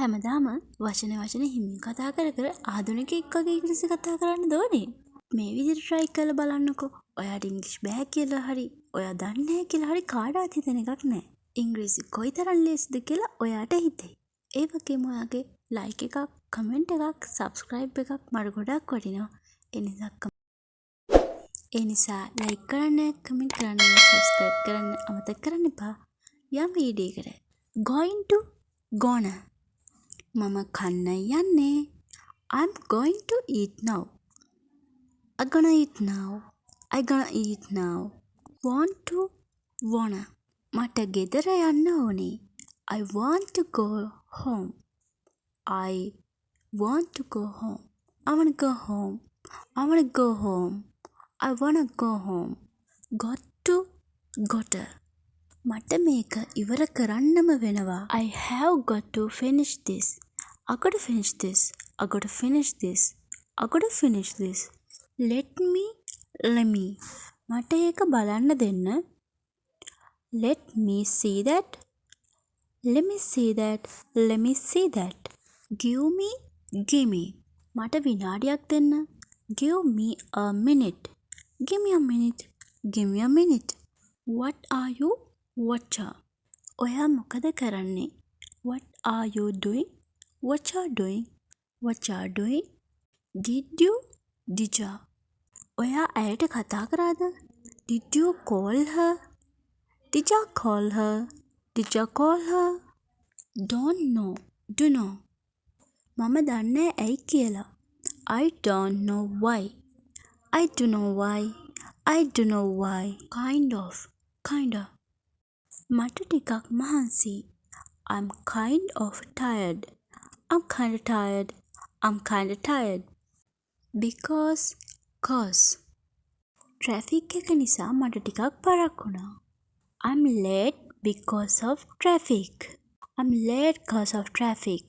හැමදාම වචන හිමින් කතා කර කර ආධුනිකයෙක් වගේ ඉංග්‍රීසි කතා කරන්න ඕනේ. මේ විදිහට try කරලා බලන්නකෝ. ඔයාට ඉංග්‍රීසි බෑ කියලා හරි, ඔයා දන්නේ නැහැ කියලා හරි කාටවත් හිතෙන එකක් නැහැ. ඉංග්‍රීසි කොයිතරම් ලේසිද කියලා ඔයාට හිතෙයි. ඒ වගේම ඔයාගේ like එකක්, comment එකක්, subscribe එකක් මට ගොඩක් වටිනවා. ඒ නිසා like කරන්න, comment කරන්න, subscribe කරන්න අමතක කරන්න එපා. යම් වීඩියෝ එකට. Going to gonna. මම කන්න යන්නේ. I'm going to eat now. I'm gonna eat now. I'm gonna eat now. Want to wanna. මට ගෙදර යන්න ඕනේ. I want to go home. I want to go home. I wanna go home. I wanna go home. I wanna go home. Got to gotta. මට මේක ඉවර කරන්නම වෙනවා. I have got to finish this. I gotta finish this. I gotta finish this. I gotta finish this. Let me. මට ඒක බලන්න දෙන්න. Let me see that. Let me see that. Let me see that. Give me. මට විනාඩියක් දෙන්න. Give me a minute. Give me a minute. Give me a minute. What are you? ඔයා මොකද කරන්නේ? What are you doing? What you doing? What you doing? Did you? ඔයා ඇයට කතා කරාද? Did you call her? Did you call her? Did you call her? Don't know. Do know. මම දන්නේ ඇයි කියලා. I don't know why. I don't know why. I don't know why. Kind of. මට ටිකක් මහන්සි. I'm kind of tired. I'm kind of tired. Because. Traffic එක නිසා මට ටිකක් පරක් වුණා. I'm late because of traffic. I'm late because of traffic.